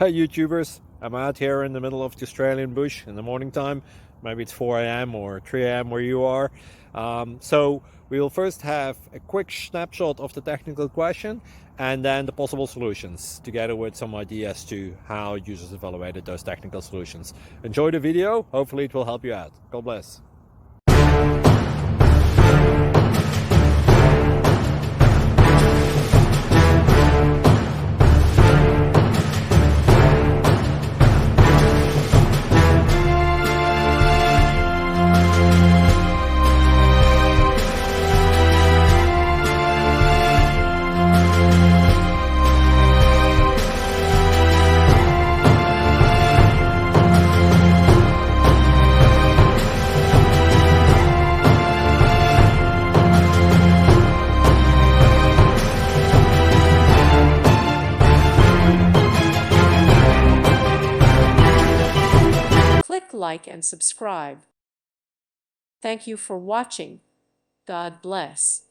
Hey YouTubers, I'm out here in the middle of the Australian bush in the morning time. Maybe it's 4 a.m. or 3 a.m. where you are. So we'll first have a quick snapshot of the technical question and then the possible solutions, together with some ideas to how users evaluated those technical solutions. Enjoy the video, hopefully it will help you out. God bless. Click like and subscribe. Thank you for watching. God bless.